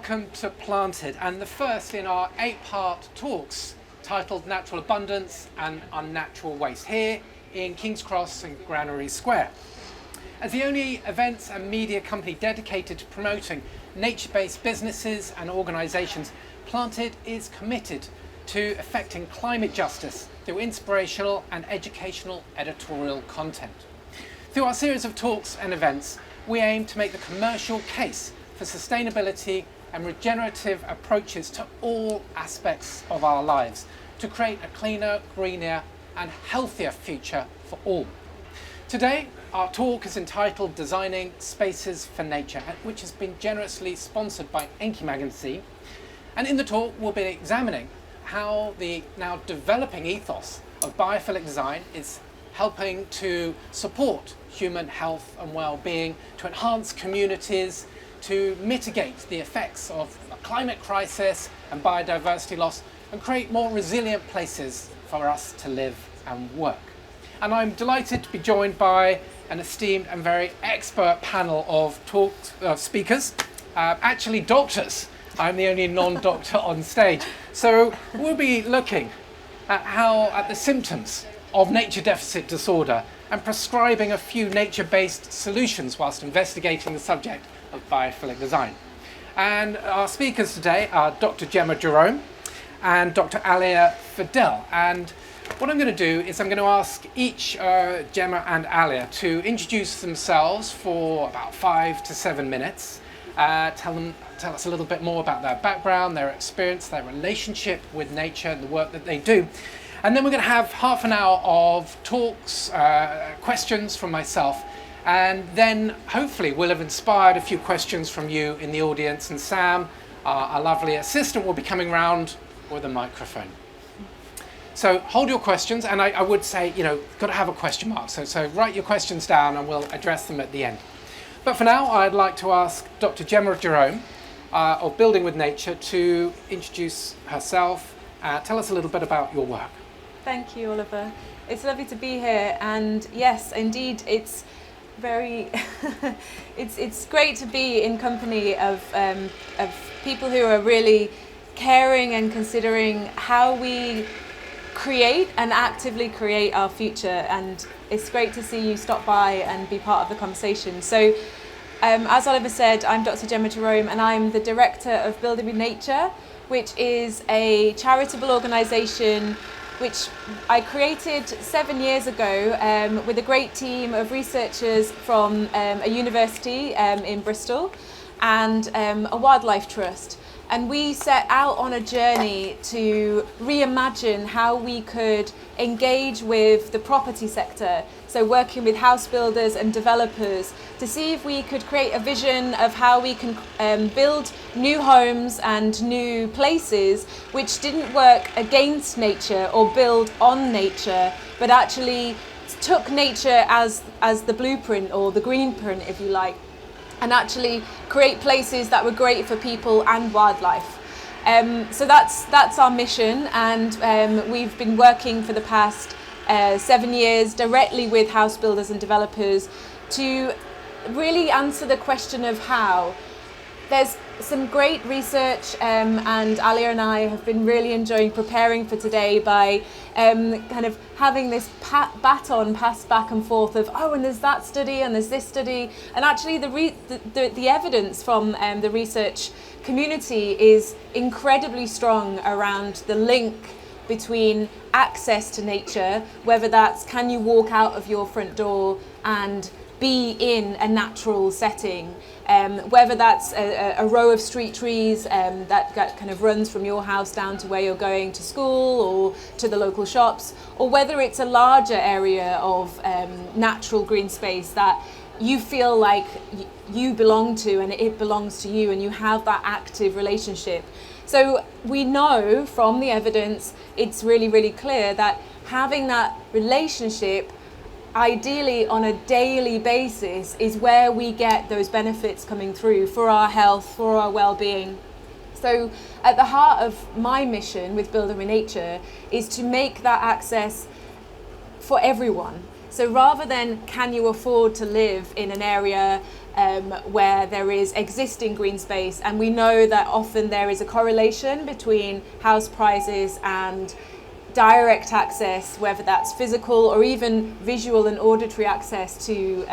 welcome to Planted, and the first in our 8-part talks titled Natural Abundance and Unnatural Waste, here in King's Cross and Granary Square. As the only events and media company dedicated to promoting nature-based businesses and organisations, Planted is committed to effecting climate justice through inspirational and educational editorial content. Through our series of talks and events, we aim to make the commercial case for sustainability and regenerative approaches to all aspects of our lives to create a cleaner, greener and healthier future for all. Today, our talk is entitled Designing Spaces for Nature, which has been generously sponsored by Enki magazine. And in the talk, we'll be examining how the now developing ethos of biophilic design is helping to support human health and well-being, to enhance communities, to mitigate the effects of a climate crisis and biodiversity loss, and create more resilient places for us to live and work. And I'm delighted to be joined by an esteemed and very expert panel of speakers, actually doctors. I'm the only non-doctor on stage. So we'll be looking at the symptoms of nature deficit disorder and prescribing a few nature-based solutions whilst investigating the subject of biophilic design. And our speakers today are Dr. Gemma Jerome and Dr. Alia Fadel. And what I'm going to do is I'm going to ask each Gemma and Alia to introduce themselves for about 5 to 7 minutes. Tell us a little bit more about their background, their experience, their relationship with nature and the work that they do. And then we're going to have half an hour of talks, questions from myself, and then hopefully we'll have inspired a few questions from you in the audience, and Sam, our lovely assistant, will be coming round with a microphone. So hold your questions, and I would say, got to have a question mark, so write your questions down and we'll address them at the end. But for now, I'd like to ask Dr. Gemma Jerome of Building with Nature to introduce herself, tell us a little bit about your work. Thank you, Oliver. It's lovely to be here, and yes, indeed, it's very it's great to be in company of people who are really caring and considering how we create and actively create our future, and it's great to see you stop by and be part of the conversation. So as Oliver said, I'm Dr. Gemma Jerome, and I'm the director of Building with Nature, which is a charitable organisation which I created 7 years ago with a great team of researchers from a university in Bristol and a wildlife trust. And we set out on a journey to reimagine how we could engage with the property sector, so working with house builders and developers to see if we could create a vision of how we can build new homes and new places which didn't work against nature or build on nature, but actually took nature as the blueprint or the greenprint, if you like, and actually create places that were great for people and wildlife. So that's our mission, and we've been working for the past 7 years directly with house builders and developers to really answer the question of how. There's some great research, and Alia and I have been really enjoying preparing for today by kind of having this baton passed back and forth of, and there's that study and there's this study, and actually the evidence from the research community is incredibly strong around the link between access to nature, whether that's can you walk out of your front door and be in a natural setting, whether that's a row of street trees that kind of runs from your house down to where you're going to school or to the local shops, or whether it's a larger area of natural green space that you feel like you belong to and it belongs to you and you have that active relationship. So we know from the evidence, it's really, really clear that having that relationship ideally on a daily basis is where we get those benefits coming through for our health, for our well-being. So at the heart of my mission with Building with Nature is to make that access for everyone. So rather than can you afford to live in an area where there is existing green space, and we know that often there is a correlation between house prices and direct access, whether that's physical or even visual and auditory access to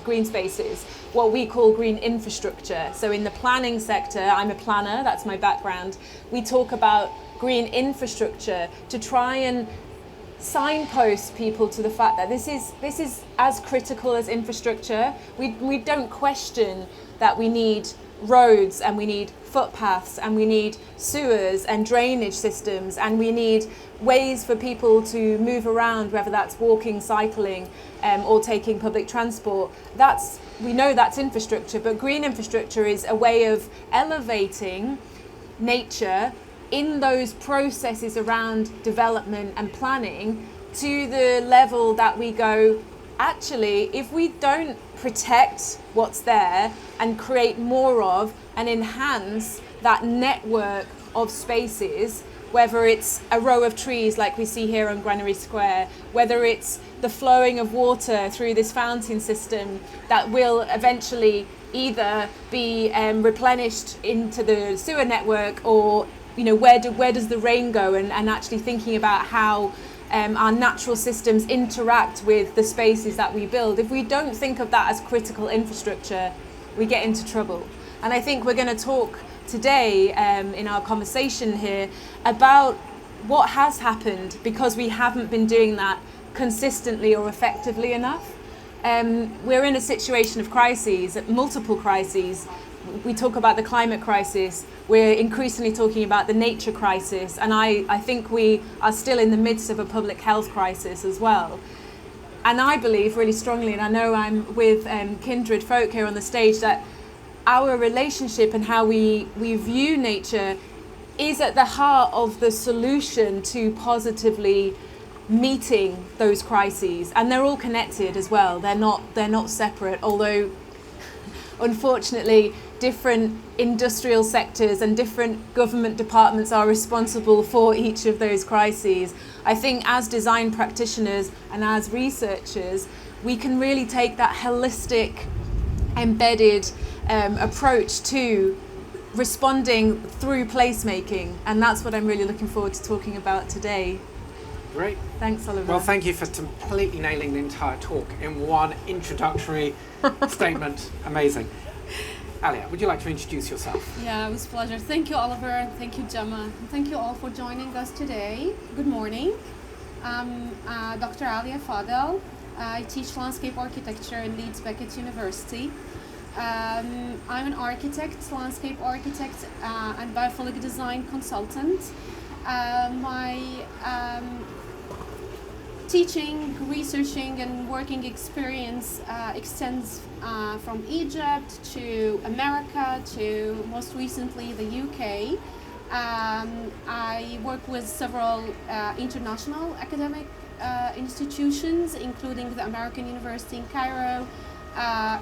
green spaces, what we call green infrastructure. So in the planning sector, I'm a planner, that's my background, we talk about green infrastructure to try and signpost people to the fact that this is as critical as infrastructure. We don't question that we need roads and we need footpaths and we need sewers and drainage systems and we need ways for people to move around, whether that's walking, cycling, or taking public transport. We know that's infrastructure, but green infrastructure is a way of elevating nature in those processes around development and planning to the level that we go, actually, if we don't protect what's there and create more of and enhance that network of spaces, whether it's a row of trees like we see here on Granary Square, whether it's the flowing of water through this fountain system that will eventually either be replenished into the sewer network, or where does the rain go, and actually thinking about how our natural systems interact with the spaces that we build. If we don't think of that as critical infrastructure, we get into trouble. And I think we're going to talk today in our conversation here about what has happened because we haven't been doing that consistently or effectively enough. We're in a situation of crises, multiple crises. We talk about the climate crisis, we're increasingly talking about the nature crisis, and I think we are still in the midst of a public health crisis as well. And I believe really strongly, and I know I'm with kindred folk here on the stage, that our relationship and how we view nature is at the heart of the solution to positively meeting those crises. And they're all connected as well, they're not separate, although unfortunately different industrial sectors and different government departments are responsible for each of those crises. I think as design practitioners and as researchers, we can really take that holistic, embedded approach to responding through placemaking, and that's what I'm really looking forward to talking about today. Great. Thanks, Oliver. Well, thank you for completely nailing the entire talk in one introductory statement. Amazing. Alia, would you like to introduce yourself? Yeah, it was a pleasure. Thank you, Oliver. Thank you, Gemma. And thank you all for joining us today. Good morning. I'm Dr. Alia Fadel. I teach landscape architecture in Leeds Beckett University. I'm an architect, landscape architect, and biophilic design consultant. My teaching, researching, and working experience extends from Egypt to America to most recently the UK. I work with several international academic institutions, including the American University in Cairo,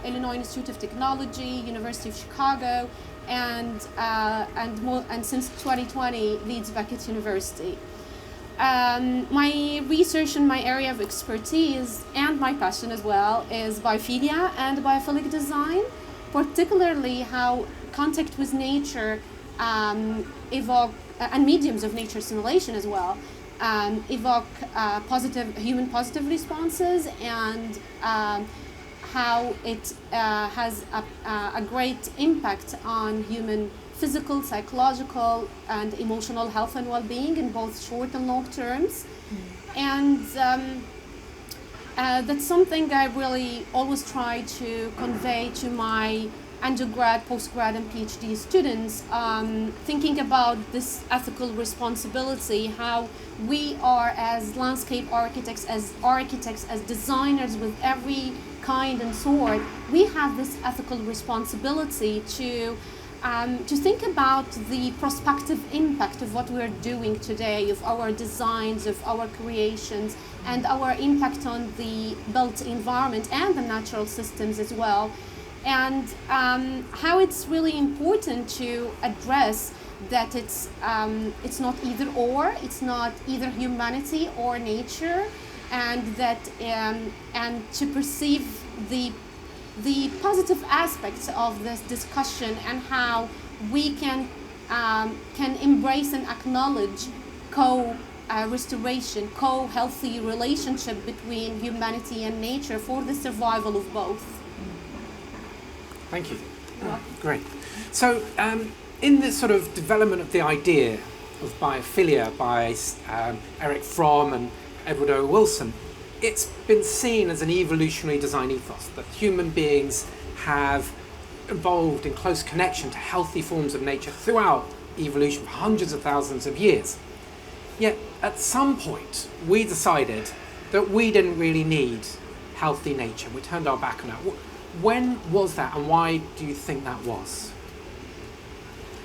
Illinois Institute of Technology, University of Chicago, and since 2020, Leeds Beckett University. My research and my area of expertise and my passion as well is biophilia and biophilic design, particularly how contact with nature evoke, and mediums of nature simulation as well, evoke human positive responses, and how it has a great impact on human physical, psychological, and emotional health and well-being in both short and long terms. And that's something I really always try to convey to my undergrad, postgrad, and PhD students, thinking about this ethical responsibility, how we are as landscape architects, as designers with every kind and sort, we have this ethical responsibility to think about the prospective impact of what we're doing today, of our designs, of our creations, and our impact on the built environment and the natural systems as well. And how it's really important to address that it's not either or, it's not either humanity or nature. and and to perceive the positive aspects of this discussion and how we can embrace and acknowledge restoration, healthy relationship between humanity and nature for the survival of both. Thank you. Great. So, in this sort of development of the idea of biophilia by Eric Fromm and Edward O. Wilson, it's been seen as an evolutionary design ethos that human beings have evolved in close connection to healthy forms of nature throughout evolution for hundreds of thousands of years. Yet, at some point, we decided that we didn't really need healthy nature. We turned our back on it. When was that, and why do you think that was?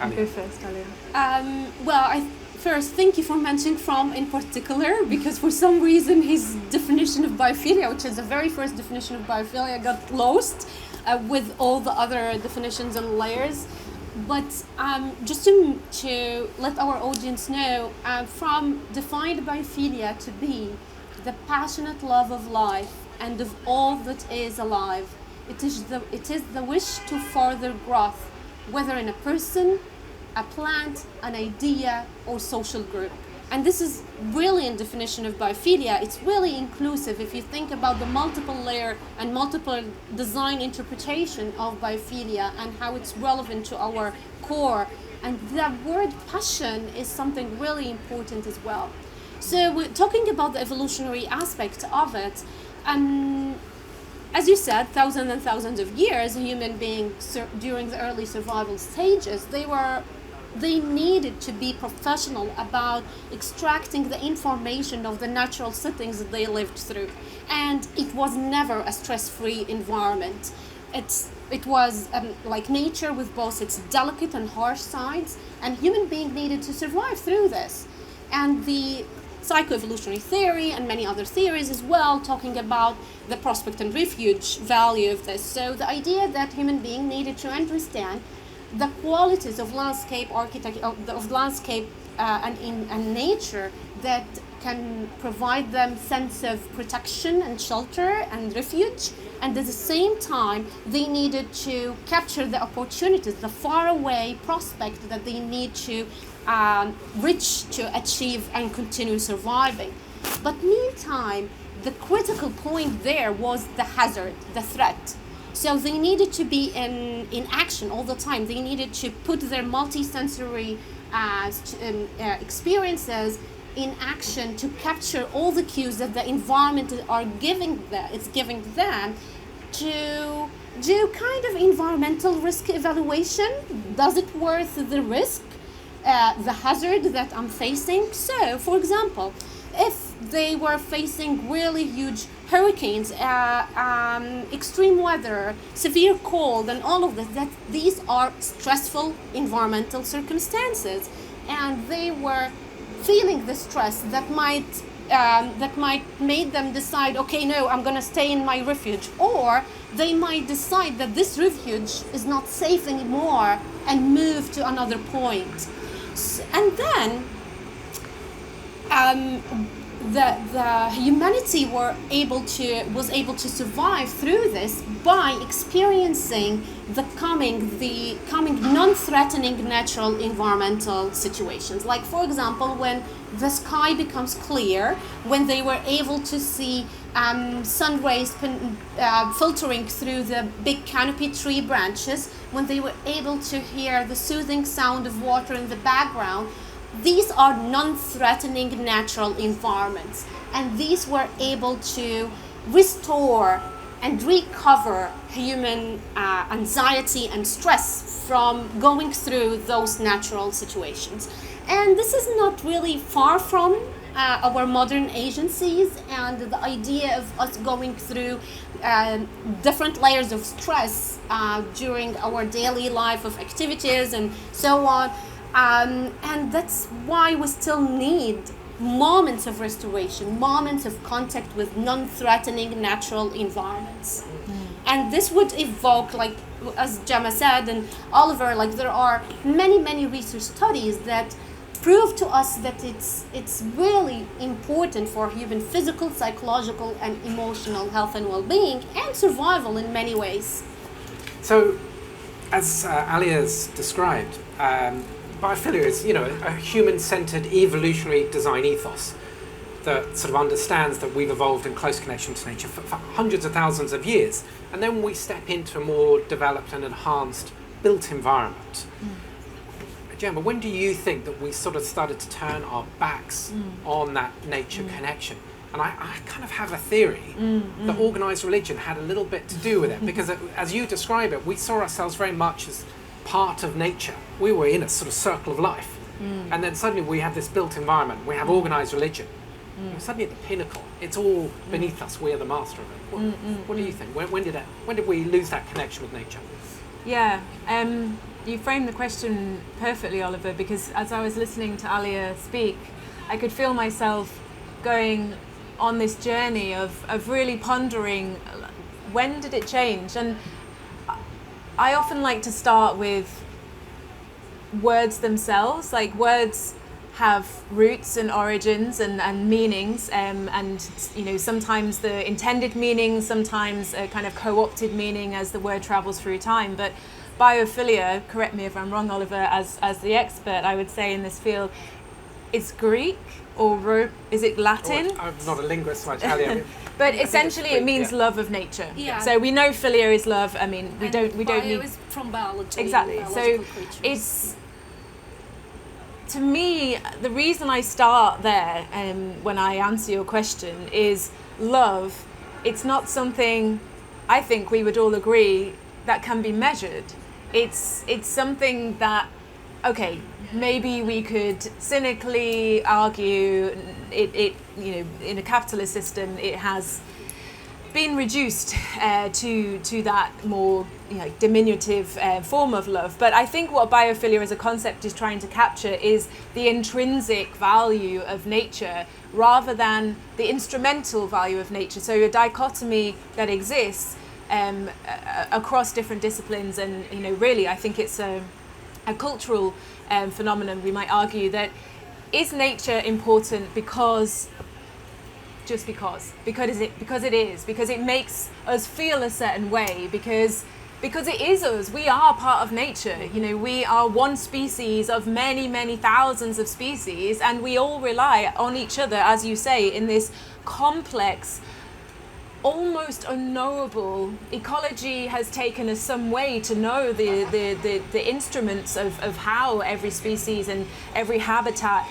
Alia. Go first, Alia. First, thank you for mentioning Fromm in particular, because for some reason his definition of biophilia, which is the very first definition of biophilia, got lost with all the other definitions and layers. But just to let our audience know, Fromm defined biophilia to be the passionate love of life and of all that is alive. It is the wish to further growth, whether in a person, a plant, an idea, or social group. And this is really a definition of biophilia. It's really inclusive if you think about the multiple layer and multiple design interpretation of biophilia and how it's relevant to our core. And the word passion is something really important as well. So we're talking about the evolutionary aspect of it. As you said, thousands and thousands of years, human beings during the early survival stages, they needed to be professional about extracting the information of the natural settings that they lived through. And it was never a stress-free environment. It was like nature with both its delicate and harsh sides, and human beings needed to survive through this. And the psychoevolutionary theory and many other theories as well, talking about the prospect and refuge value of this. So the idea that human beings needed to understand the qualities of landscape architecture, of landscape and nature that can provide them sense of protection and shelter and refuge, and at the same time they needed to capture the opportunities, the faraway prospect that they need to reach to achieve and continue surviving. But meantime, the critical point there was the hazard, the threat. So they needed to be in action all the time. They needed to put their multi-sensory experiences in action to capture all the cues that the environment is giving them to do kind of environmental risk evaluation. Does it worth the risk? The hazard that I'm facing. So, for example, if they were facing really huge hurricanes, extreme weather, severe cold, and all of this, these are stressful environmental circumstances, and they were feeling the stress that might make them decide, okay, no, I'm going to stay in my refuge, or they might decide that this refuge is not safe anymore and move to another point. And then the humanity was able to survive through this by experiencing the coming non-threatening natural environmental situations. Like, for example, when the sky becomes clear, when they were able to see sun rays filtering through the big canopy tree branches, when they were able to hear the soothing sound of water in the background. These are non-threatening natural environments, and these were able to restore and recover human anxiety and stress from going through those natural situations. And this is not really far from our modern agencies, and the idea of us going through different layers of stress during our daily life of activities and so on. And that's why we still need moments of restoration, moments of contact with non-threatening natural environments. And this would evoke, like as Gemma said and Oliver, like there are many research studies that proved to us that it's really important for human physical, psychological, and emotional health and well-being and survival in many ways. So, as Alia's described, biophilia is, a human-centered evolutionary design ethos that sort of understands that we've evolved in close connection to nature for hundreds of thousands of years, and then we step into a more developed and enhanced built environment. Gemma, when do you think that we sort of started to turn our backs on that nature connection? And I kind of have a theory that organised religion had a little bit to do with it, because as you describe it, we saw ourselves very much as part of nature. We were in a sort of circle of life. And then suddenly we have this built environment, we have organised religion. We're suddenly at the pinnacle. It's all beneath us, we are the master of it. What do you think? When did we lose that connection with nature? Yeah, you framed the question perfectly, Oliver, because as I was listening to Alia speak, I could feel myself going on this journey of really pondering, when did it change? And I often like to start with words themselves. Like, words have roots and origins and meanings, and sometimes the intended meaning, sometimes a kind of co-opted meaning as the word travels through time. But biophilia, correct me if I'm wrong, Oliver, as the expert, I would say in this field, it's Greek or is it Latin? I'm not a linguist, so I tell you. But essentially it means love of nature. Yeah. So we know philia is love. I mean, we don't bio need is from biology. exactly. So Creatures. it's, to me, the reason I start there when I answer your question is love. It's not something, I think we would all agree, that can be measured. It's something that, okay, maybe we could cynically argue it in a capitalist system it has been reduced to that more diminutive form of love. But I think what biophilia as a concept is trying to capture is the intrinsic value of nature rather than the instrumental value of nature. So a dichotomy that exists across different disciplines, and really I think it's a cultural phenomenon. We might argue that is nature important because it makes us feel a certain way, because it is us. We are part of nature. We are one species of many thousands of species, and we all rely on each other, as you say, in this complex, almost unknowable. Ecology has taken us some way to know the instruments of how every species and every habitat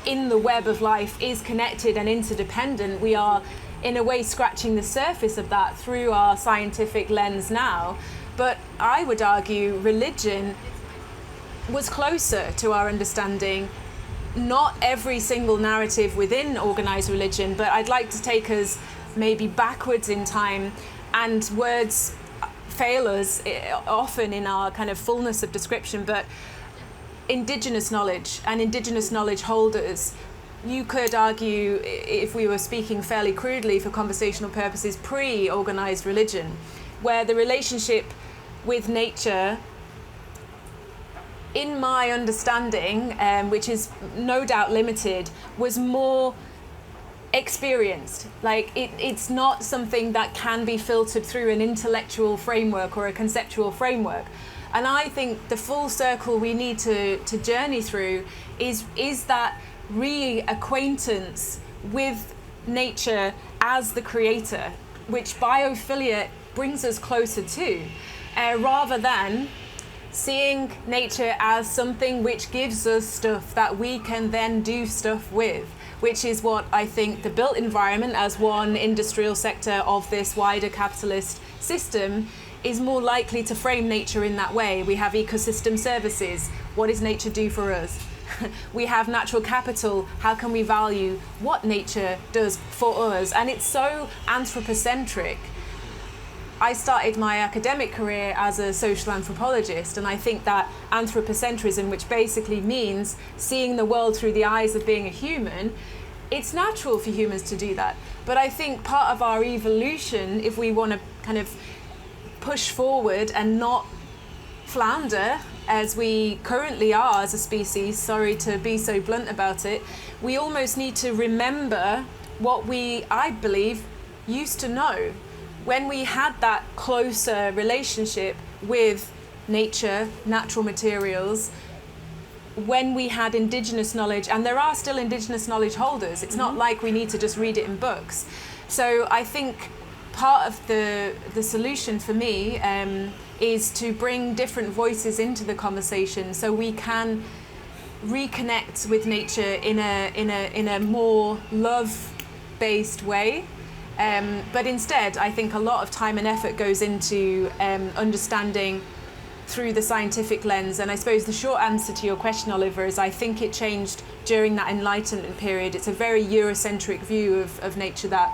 in the web of life is connected and interdependent. We are in a way scratching the surface of that through our scientific lens now. But I would argue religion was closer to our understanding. Not every single narrative within organized religion, but I'd like to take us maybe backwards in time, and words fail us often in our kind of fullness of description, but indigenous knowledge and indigenous knowledge holders, you could argue, if we were speaking fairly crudely for conversational purposes, pre-organized religion, where the relationship with nature, in my understanding, which is no doubt limited, was more experienced. Like it's not something that can be filtered through an intellectual framework or a conceptual framework. And I think the full circle we need to journey through is that reacquaintance with nature as the creator, which biophilia brings us closer to, rather than seeing nature as something which gives us stuff that we can then do stuff with, which is what I think the built environment, as one industrial sector of this wider capitalist system, is more likely to frame nature in that way. We have ecosystem services. What does nature do for us? We have natural capital. How can we value what nature does for us? And it's so anthropocentric. I started my academic career as a social anthropologist, and I think that anthropocentrism, which basically means seeing the world through the eyes of being a human, it's natural for humans to do that. But I think part of our evolution, if we want to kind of push forward and not flounder as we currently are as a species, sorry to be so blunt about it, we almost need to remember what we, I believe, used to know when we had that closer relationship with nature, natural materials, when we had indigenous knowledge, and there are still indigenous knowledge holders. It's not like we need to just read it in books. So I think part of the solution for me is to bring different voices into the conversation so we can reconnect with nature in a more love-based way. But instead, I think a lot of time and effort goes into understanding through the scientific lens. And I suppose the short answer to your question, Oliver, is I think it changed during that Enlightenment period. It's a very Eurocentric view of nature that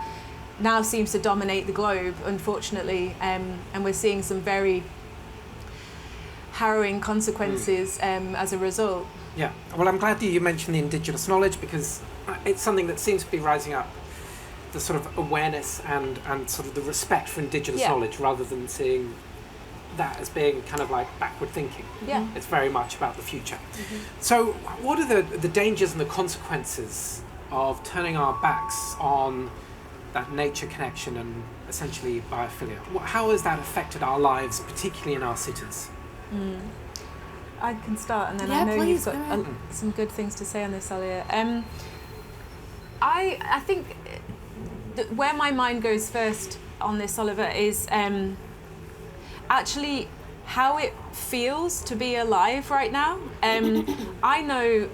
now seems to dominate the globe, unfortunately, and we're seeing some very harrowing consequences as a result. Yeah, well, I'm glad that you mentioned the indigenous knowledge, because it's something that seems to be rising up, the sort of awareness and sort of the respect for indigenous knowledge, rather than seeing that as being kind of like backward thinking. Yeah. It's very much about the future. So what are the dangers and the consequences of turning our backs on that nature connection and essentially biophilia? How has that affected our lives, particularly in our cities? I can start, and then I know you've got some good things to say on this, Alia. I think where my mind goes first on this, Oliver, is actually how it feels to be alive right now. I know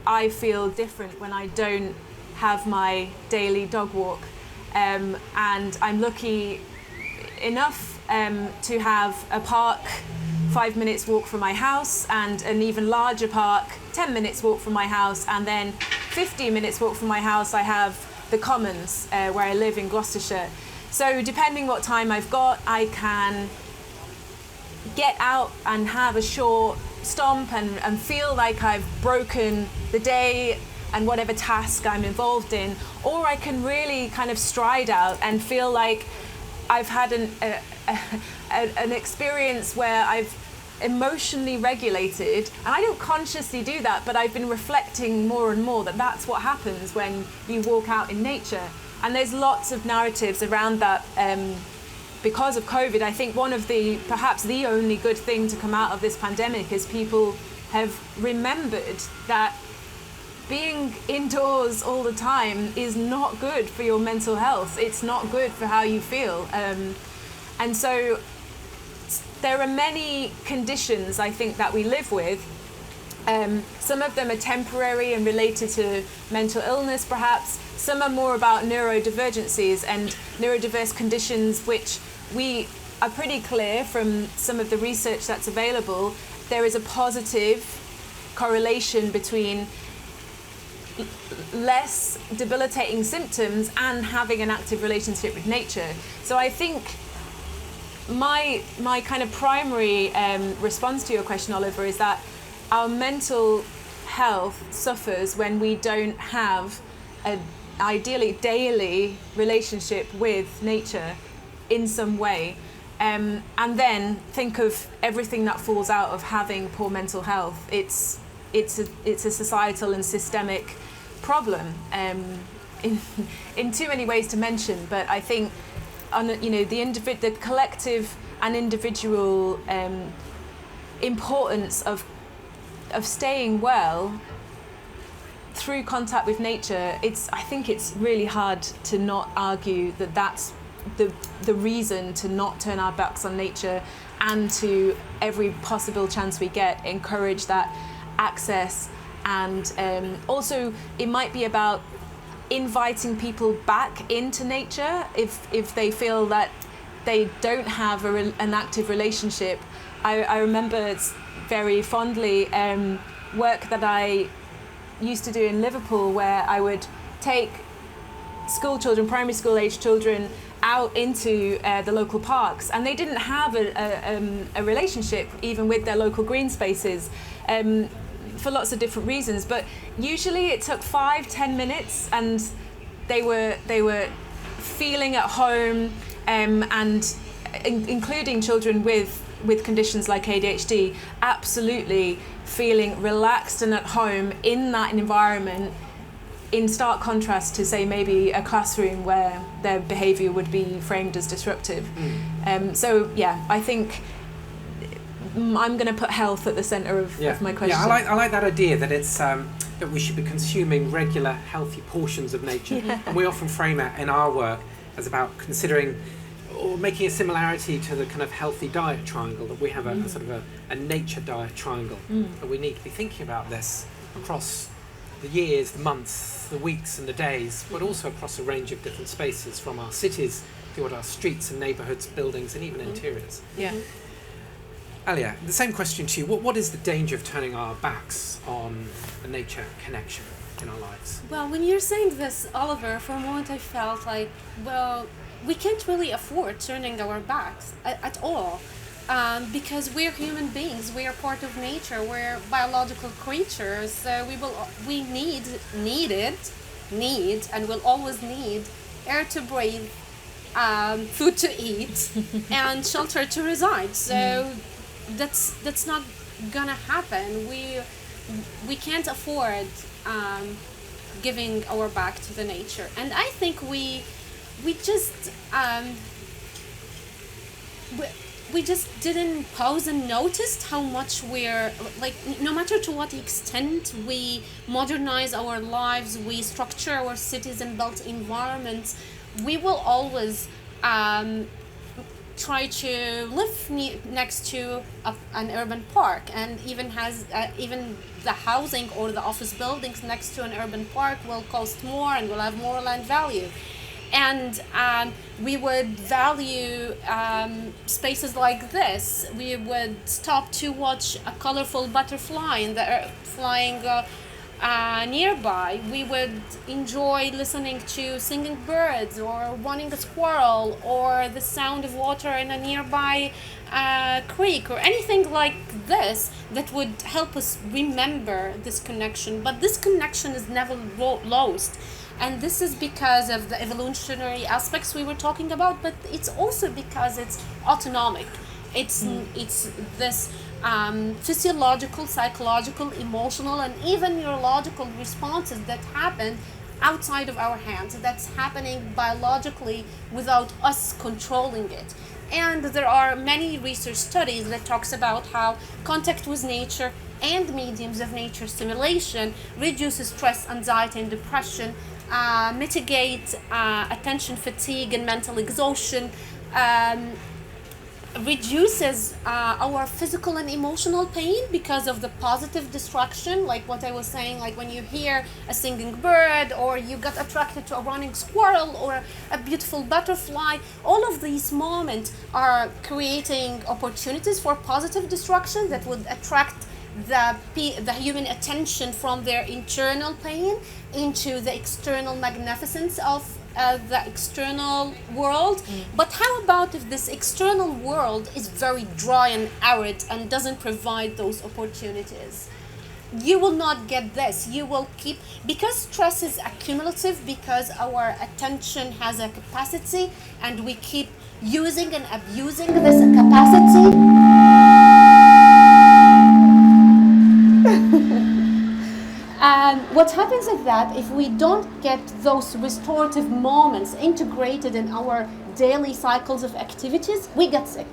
I feel different when I don't have my daily dog walk, and I'm lucky enough to have a park 5 minutes walk from my house, and an even larger park 10 minutes walk from my house, and then 15 minutes walk from my house I have the Commons where I live in Gloucestershire. So depending what time I've got, I can get out and have a short stomp and feel like I've broken the day and whatever task I'm involved in, or I can really kind of stride out and feel like I've had an experience where I've emotionally regulated, and I don't consciously do that, but I've been reflecting more and more that that's what happens when you walk out in nature. And there's lots of narratives around that. Because of COVID, I think one of perhaps the only good thing to come out of this pandemic is people have remembered that being indoors all the time is not good for your mental health. It's not good for how you feel. And so there are many conditions, I think, that we live with. Some of them are temporary and related to mental illness, perhaps. Some are more about neurodivergencies and neurodiverse conditions, which we are pretty clear from some of the research that's available. There is a positive correlation between less debilitating symptoms and having an active relationship with nature. So I think my kind of primary response to your question, Oliver, is that our mental health suffers when we don't have an ideally daily relationship with nature in some way. And then think of everything that falls out of having poor mental health. It's a societal and systemic problem in too many ways to mention, but I think the collective and individual importance of staying well through contact with nature. I think it's really hard to not argue that that's the reason to not turn our backs on nature, and to every possible chance we get encourage that access. And also it might be about inviting people back into nature if they feel that they don't have an active relationship. I remember very fondly work that I used to do in Liverpool, where I would take school children, primary school age children, out into the local parks, and they didn't have a relationship even with their local green spaces, for lots of different reasons. But usually it took 5-10 minutes, and they were feeling at home, and including children with with conditions like ADHD, absolutely feeling relaxed and at home in that environment, in stark contrast to, say, maybe a classroom where their behaviour would be framed as disruptive. So yeah, I think I'm going to put health at the centre of my question. Yeah, I like that idea that it's that we should be consuming regular, healthy portions of nature. Yeah. And we often frame it in our work as about considering or making a similarity to the kind of healthy diet triangle, that we have a sort of a nature diet triangle. And we need to be thinking about this across the years, the months, the weeks and the days, but also across a range of different spaces, from our cities to our streets and neighbourhoods, buildings and even interiors. Yeah. Alia, the same question to you. What is the danger of turning our backs on the nature connection in our lives? Well, when you're saying this, Oliver, for a moment I felt like, well, we can't really afford turning our backs at all. Because we're human beings, we are part of nature, we're biological creatures, so we need and will always need air to breathe, food to eat, and shelter to reside. So that's not gonna happen. We can't afford giving our back to the nature, and I think we just didn't pause and noticed how much we're, like, no matter to what extent we modernize our lives, we structure our cities and built environments, we will always try to live next to an urban park, and even the housing or the office buildings next to an urban park will cost more and will have more land value. And we would value spaces like this. We would stop to watch a colorful butterfly in the air, flying nearby. We would enjoy listening to singing birds or running a squirrel or the sound of water in a nearby creek or anything like this that would help us remember this connection. But this connection is never lost. And this is because of the evolutionary aspects we were talking about, but it's also because it's autonomic. It's this physiological, psychological, emotional, and even neurological responses that happen outside of our hands, that's happening biologically without us controlling it. And there are many research studies that talks about how contact with nature and mediums of nature stimulation reduces stress, anxiety, and depression, mitigate attention fatigue and mental exhaustion, reduces our physical and emotional pain because of the positive distraction, like what I was saying, like when you hear a singing bird or you got attracted to a running squirrel or a beautiful butterfly. All of these moments are creating opportunities for positive distraction that would attract the human attention from their internal pain into the external magnificence of the external world. But how about if this external world is very dry and arid and doesn't provide those opportunities? You will not get this. You will keep, because stress is accumulative, because our attention has a capacity and we keep using and abusing this capacity. And what happens is that if we don't get those restorative moments integrated in our daily cycles of activities, we get sick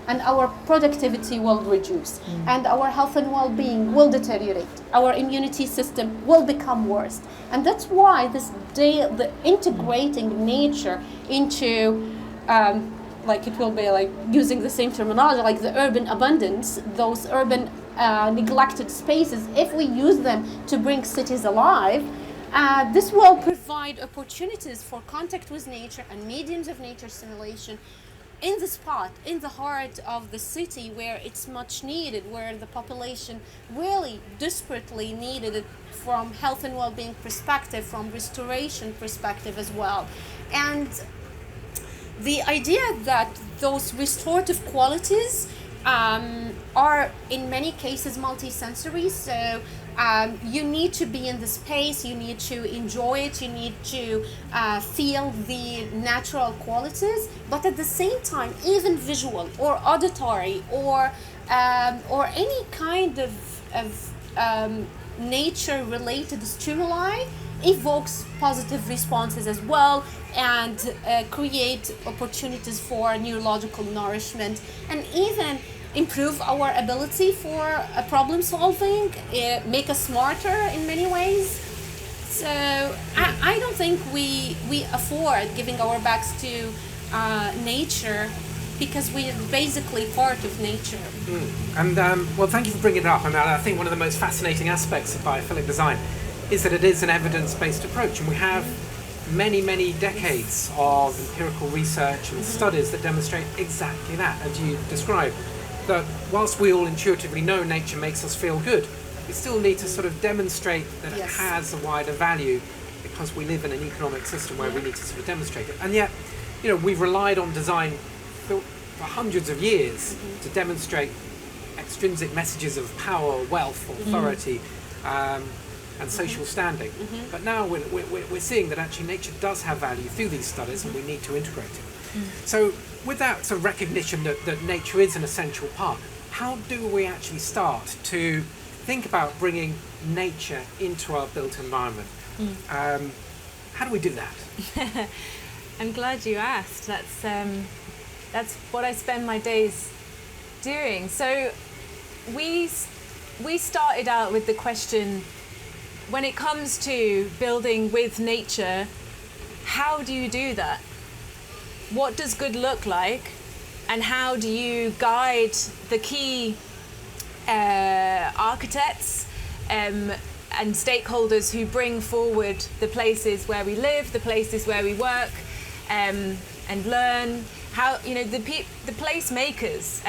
and our productivity will reduce and our health and well-being will deteriorate. Our immunity system will become worse. And that's why the integrating nature into, like it will be like using the same terminology, like the urban abundance, those urban neglected spaces, if we use them to bring cities alive, this will provide opportunities for contact with nature and mediums of nature stimulation in the spot, in the heart of the city where it's much needed, where the population really desperately needed it from health and well-being perspective, from restoration perspective as well. And the idea that those restorative qualities are in many cases multi-sensory, so You need to be in the space, you need to enjoy it, you need to feel the natural qualities, but at the same time, even visual or auditory or any kind of nature-related stimuli evokes positive responses as well, and create opportunities for neurological nourishment, and even improve our ability for problem solving, make us smarter in many ways. So I don't think we afford giving our backs to nature, because we are basically part of nature. And well, thank you for bringing it up. I think one of the most fascinating aspects of biophilic design is that it is an evidence-based approach, and we have many decades of empirical research and studies that demonstrate exactly that, as you described. That whilst we all intuitively know nature makes us feel good, we still need to sort of demonstrate that it has a wider value, because we live in an economic system where we need to sort of demonstrate it. And yet, we've relied on design for hundreds of years to demonstrate extrinsic messages of power, wealth, authority, and social standing. But now we're seeing that actually nature does have value through these studies, and we need to integrate it. So with that sort of recognition that nature is an essential part, how do we actually start to think about bringing nature into our built environment? How do we do that? I'm glad you asked. That's what I spend my days doing. So we started out with the question, when it comes to building with nature, how do you do that? What does good look like, and how do you guide the key architects and stakeholders who bring forward the places where we live, the places where we work, and learn? How the place makers,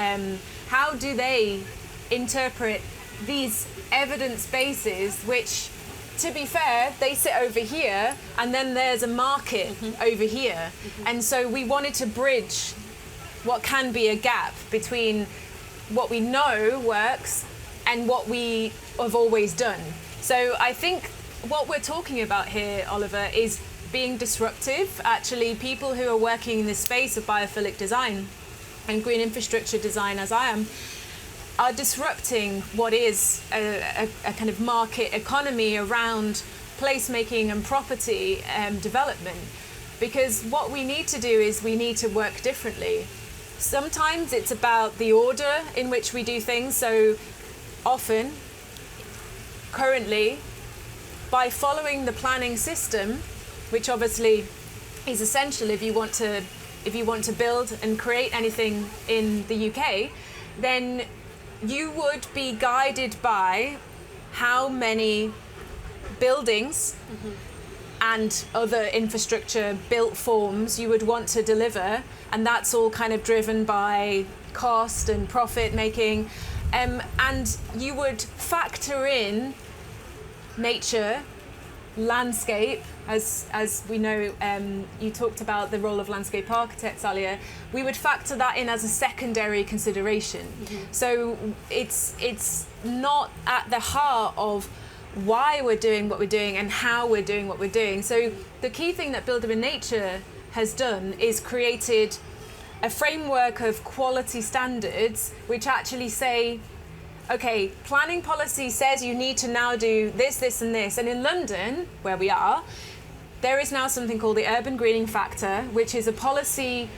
how do they interpret these evidence bases, which, to be fair, they sit over here, and then there's a market over here. And so we wanted to bridge what can be a gap between what we know works and what we have always done. So I think what we're talking about here, Oliver, is being disruptive. Actually, people who are working in this space of biophilic design and green infrastructure design, as I am, are disrupting what is a kind of market economy around placemaking and property development. Because what we need to do is we need to work differently. Sometimes it's about the order in which we do things. So often, currently, by following the planning system, which obviously is essential if you want to build and create anything in the UK, then you would be guided by how many buildings and other infrastructure built forms you would want to deliver, and that's all kind of driven by cost and profit making, and you would factor in nature, landscape, as we know, you talked about the role of landscape architects, Alia. We would factor that in as a secondary consideration. So it's not at the heart of why we're doing what we're doing and how we're doing what we're doing. So the key thing that Builder in Nature has done is created a framework of quality standards which actually say, okay, planning policy says you need to now do this, this and this. And in London, where we are, there is now something called the Urban Greening Factor, which is a policy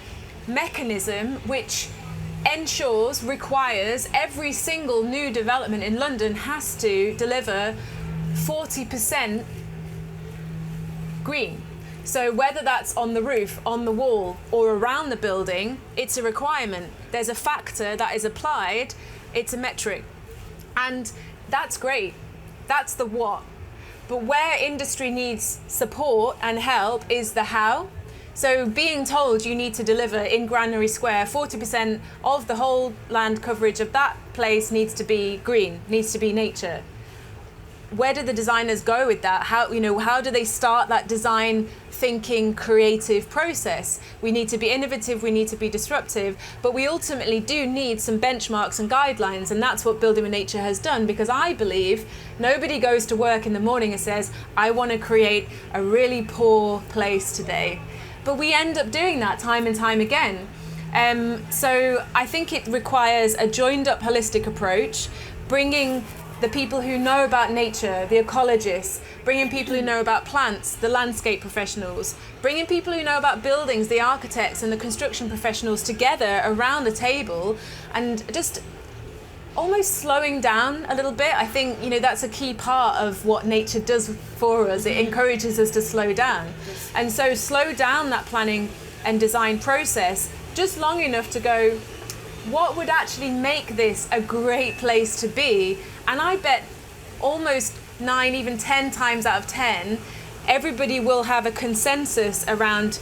mechanism which requires every single new development in London has to deliver 40% green. So whether that's on the roof, on the wall, or around the building, it's a requirement. There's a factor that is applied, it's a metric. And that's great. That's the what. But where industry needs support and help is the how. So being told you need to deliver in Granary Square, 40% of the whole land coverage of that place needs to be green, needs to be nature. where do the designers go with that? How do they start that design thinking creative process? We need to be innovative, we need to be disruptive, but we ultimately do need some benchmarks and guidelines, and that's what Building with Nature has done, because I believe nobody goes to work in the morning and says, I want to create a really poor place today. But we end up doing that time and time again. So I think it requires a joined up holistic approach, bringing the people who know about nature, the ecologists, bringing people who know about plants, the landscape professionals, bringing people who know about buildings, the architects and the construction professionals together around a table, and just almost slowing down a little bit. I think, that's a key part of what nature does for us. It encourages us to slow down. And so slow down that planning and design process just long enough to go, what would actually make this a great place to be? And I bet almost 9, even 10 times out of 10, everybody will have a consensus around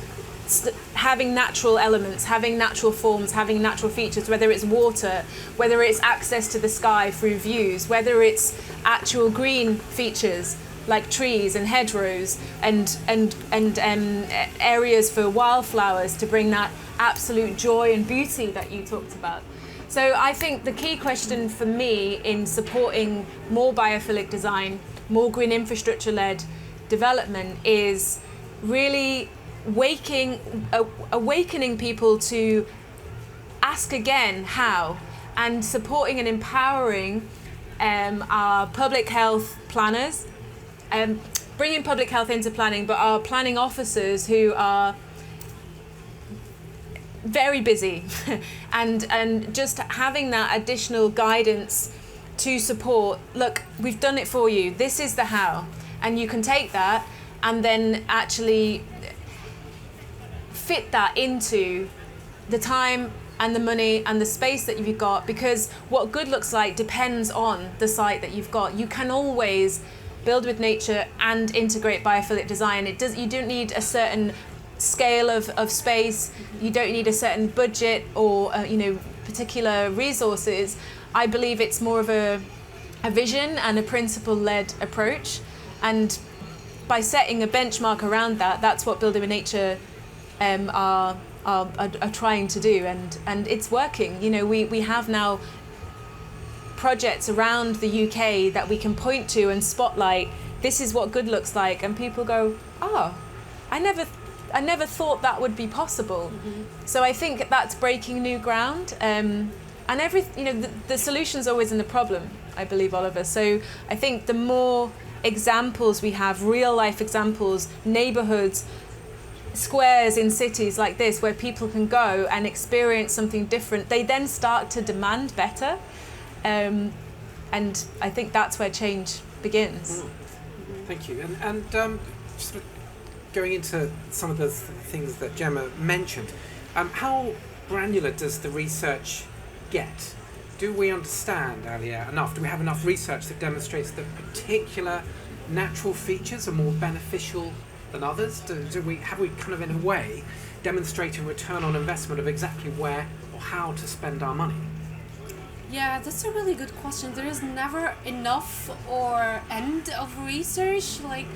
having natural elements, having natural forms, having natural features, whether it's water, whether it's access to the sky through views, whether it's actual green features like trees and hedgerows and areas for wildflowers to bring that absolute joy and beauty that you talked about. So I think the key question for me in supporting more biophilic design, more green infrastructure-led development is really awakening people to ask again how, and supporting and empowering our public health planners, bringing public health into planning, but our planning officers who are very busy and just having that additional guidance to support, look, we've done it for you, this is the how, and you can take that and then actually fit that into the time and the money and the space that you've got, because what good looks like depends on the site that you've got. You can always build with nature and integrate biophilic design. You don't need a certain scale of space, you don't need a certain budget or particular resources. I believe it's more of a vision and a principle-led approach, and by setting a benchmark around that, that's what Building with Nature are trying to do, and it's working. We have now projects around the UK that we can point to and spotlight, this is what good looks like, and people go, oh, I never thought that would be possible. Mm-hmm. So I think that's breaking new ground, and the solution's always in the problem, I believe, Oliver. So I think the more examples we have, real life examples, neighborhoods, squares in cities like this where people can go and experience something different, they then start to demand better, and I think that's where change begins. Thank you. And sort of going into some of the things that Gemma mentioned, how granular does the research get? Do we understand, Alia, enough? Do we have enough research that demonstrates that particular natural features are more beneficial than others? Have we kind of, in a way, demonstrated return on investment of exactly where or how to spend our money? Yeah, that's a really good question. There is never enough or end of research. Like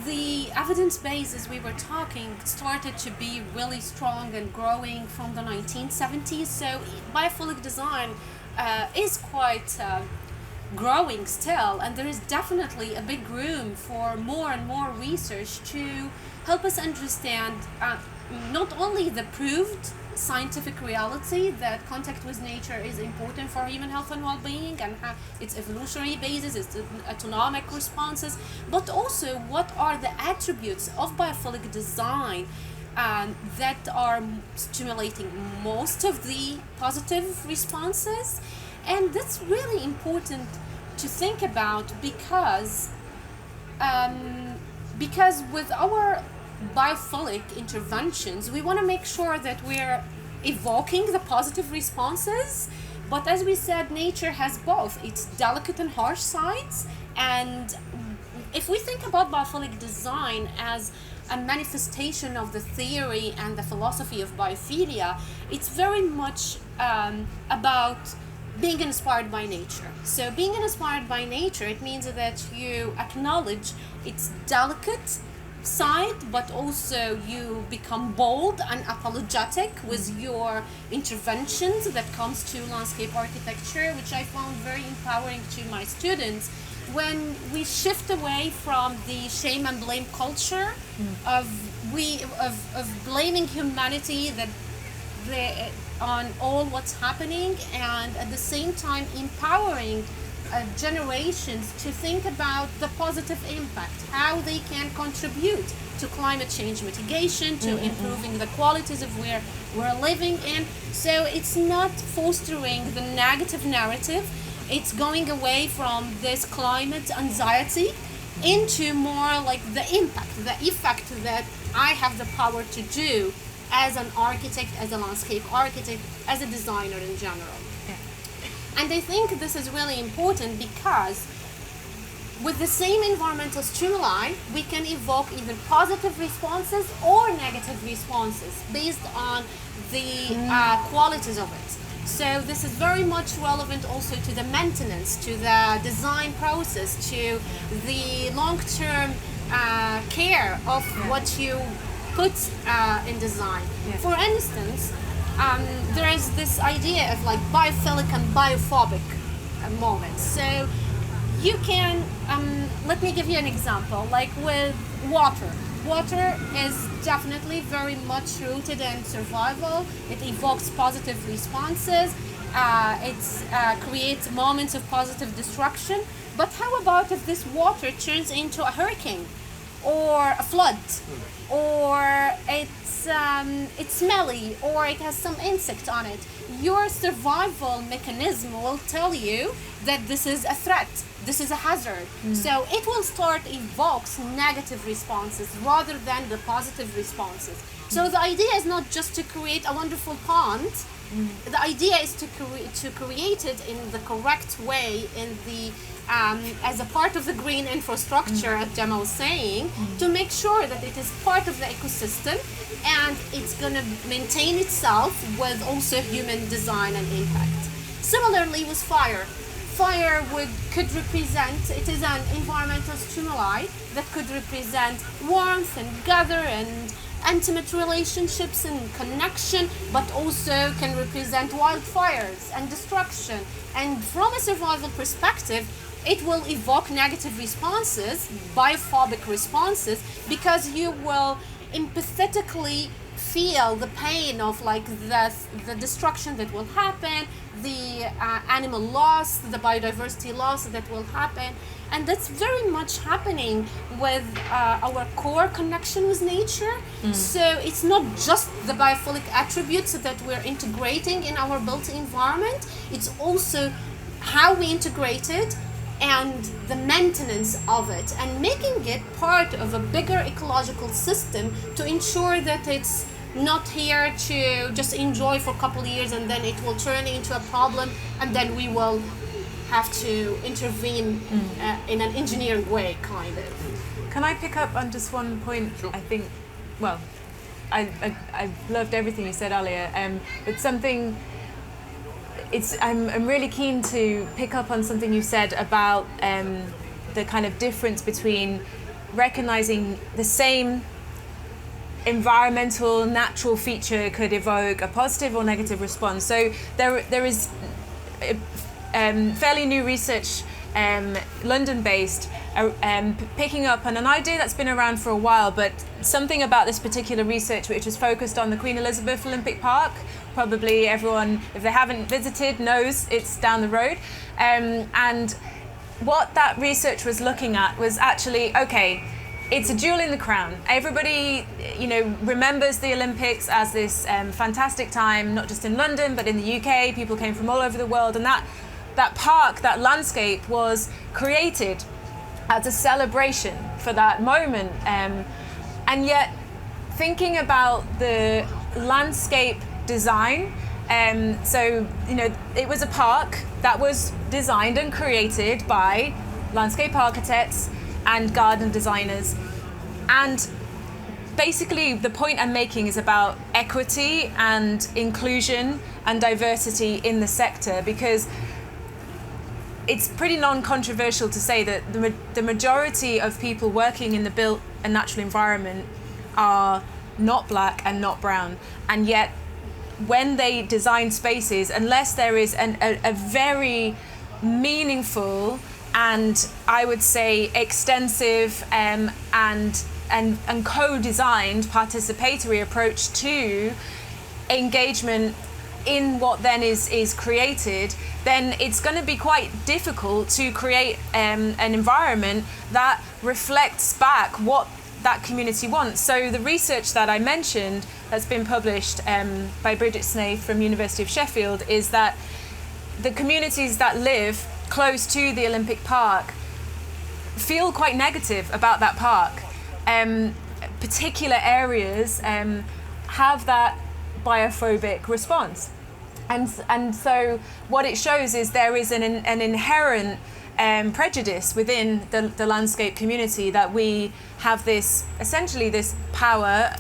the evidence base, as we were talking, started to be really strong and growing from the 1970s. So biophilic design is quite growing still, and there is definitely a big room for more and more research to help us understand not only the proved scientific reality that contact with nature is important for human health and well-being and its evolutionary basis, its autonomic responses, but also what are the attributes of biophilic design that are stimulating most of the positive responses. And that's really important to think about because with our biophilic interventions, we want to make sure that we're evoking the positive responses, but as we said, nature has both its delicate and harsh sides. And if we think about biophilic design as a manifestation of the theory and the philosophy of biophilia, it's very much about being inspired by nature. So being inspired by nature, it means that you acknowledge its delicate side, but also you become bold and apologetic with your interventions that comes to landscape architecture, which I found very empowering to my students. When we shift away from the shame and blame culture of blaming humanity on all what's happening, and at the same time empowering generations to think about the positive impact, how they can contribute to climate change mitigation, to improving the qualities of where we're living in. So it's not fostering the negative narrative, it's going away from this climate anxiety into more like the impact, the effect that I have the power to do as an architect, as a landscape architect, as a designer in general. And I think this is really important because with the same environmental stimuli, we can evoke either positive responses or negative responses based on the qualities of it. So this is very much relevant also to the maintenance, to the design process, to the long-term care of what you put in design. For instance, there is this idea of like biophilic and biophobic moments. So you can, let me give you an example, like with water. Water is definitely very much rooted in survival. It evokes positive responses. It creates moments of positive destruction. But how about if this water turns into a hurricane or a flood, or it's smelly, or it has some insect on it? Your survival mechanism will tell you that this is a threat, this is a hazard. So it will start evokes negative responses rather than the positive responses. So the idea is not just to create a wonderful pond. The idea is to create it in the correct way, in the as a part of the green infrastructure, as Gemma was saying, to make sure that it is part of the ecosystem and it's going to maintain itself with also human design and impact. Similarly with fire. Fire could represent, it is an environmental stimuli that could represent warmth and gather and intimate relationships and connection, but also can represent wildfires and destruction. And from a survival perspective, it will evoke negative responses, biophobic responses, because you will empathetically feel the pain of like the destruction that will happen, the animal loss, the biodiversity loss that will happen. And that's very much happening with our core connection with nature. So it's not just the biophilic attributes that we're integrating in our built environment, it's also how we integrate it and the maintenance of it, and making it part of a bigger ecological system to ensure that it's not here to just enjoy for a couple of years and then it will turn into a problem and then we will have to intervene in an engineered way, kind of. Can I pick up on just one point? Sure. I think, well, I loved everything you said, Alia, but something, I'm really keen to pick up on something you said about the kind of difference between recognizing the same environmental natural feature could evoke a positive or negative response. So there is fairly new research, London-based, picking up on an idea that's been around for a while, but something about this particular research which is focused on the Queen Elizabeth Olympic Park. Probably everyone, if they haven't visited, knows it's down the road. And what that research was looking at was actually, okay, it's a jewel in the crown. Everybody, remembers the Olympics as this fantastic time, not just in London, but in the UK. People came from all over the world, and that park, that landscape was created as a celebration for that moment. And yet, thinking about the landscape design, it was a park that was designed and created by landscape architects and garden designers. And basically the point I'm making is about equity and inclusion and diversity in the sector, because it's pretty non-controversial to say that the majority of people working in the built and natural environment are not black and not brown, and yet when they design spaces, unless there is a very meaningful and I would say extensive and co-designed participatory approach to engagement in what then is created, then it's going to be quite difficult to create an environment that reflects back what that community wants. So the research that I mentioned that's been published by Bridget Snaith from University of Sheffield is that the communities that live close to the Olympic Park feel quite negative about that park. Particular areas have that biophobic response. And so what it shows is there is an inherent prejudice within the landscape community that we have this, essentially this power,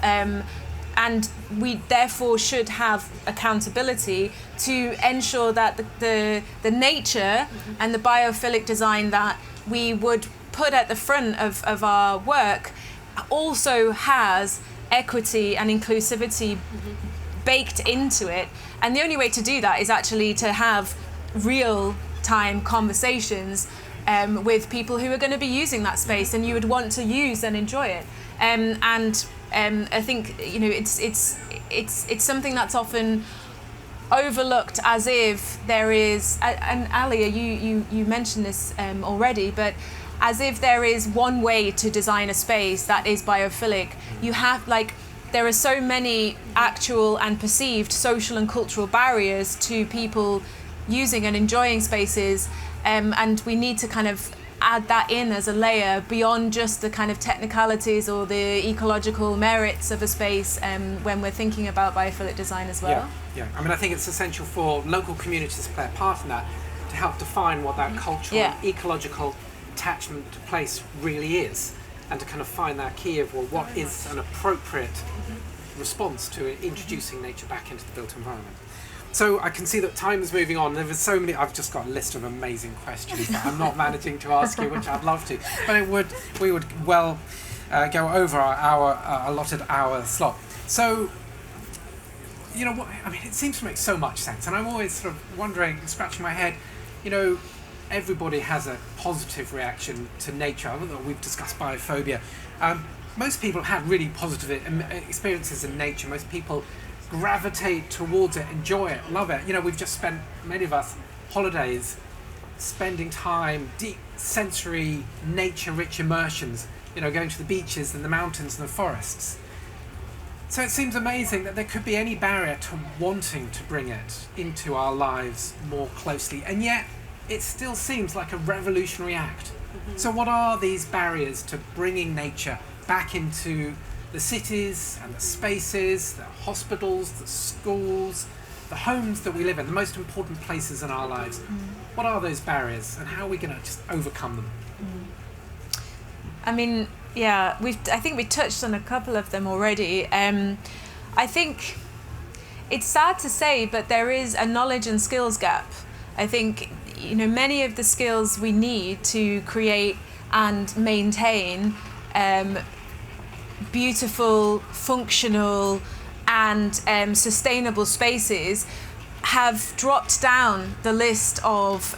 and we therefore should have accountability to ensure that the nature and the biophilic design that we would put at the front of our work also has equity and inclusivity baked into it. And the only way to do that is actually to have real-time conversations with people who are going to be using that space and you would want to use and enjoy it. I think it's something that's often overlooked, as if there is, and Alia, you mentioned this already, but as if there is one way to design a space that is biophilic. You have, there are so many actual and perceived social and cultural barriers to people using and enjoying spaces, and we need to kind of add that in as a layer beyond just the kind of technicalities or the ecological merits of a space when we're thinking about biophilic design as well. Yeah. I mean, I think it's essential for local communities to play a part in that, to help define what that cultural and ecological attachment to place really is, and to kind of find that key of, well, what is an appropriate response to introducing nature back into the built environment. So I can see that time is moving on. There was so many. I've just got a list of amazing questions that I'm not managing to ask you, which I'd love to. But we would go over our allotted hour slot. So, you know what? I mean, it seems to make so much sense, and I'm always sort of wondering, scratching my head. You know, everybody has a positive reaction to nature. Although we've discussed biophobia, most people have really positive experiences in nature. Most people gravitate towards it, enjoy it, love it. You know, we've just spent, many of us, holidays spending time, deep sensory, nature-rich immersions, you know, going to the beaches and the mountains and the forests. So it seems amazing that there could be any barrier to wanting to bring it into our lives more closely, and yet it still seems like a revolutionary act. So what are these barriers to bringing nature back into the cities and the spaces, the hospitals, the schools, the homes that we live in, the most important places in our lives? What are those barriers, and how are we going to just overcome them? I mean, yeah, I think we touched on a couple of them already. I think it's sad to say, but there is a knowledge and skills gap. I think, you know, many of the skills we need to create and maintain beautiful, functional, and sustainable spaces have dropped down the list of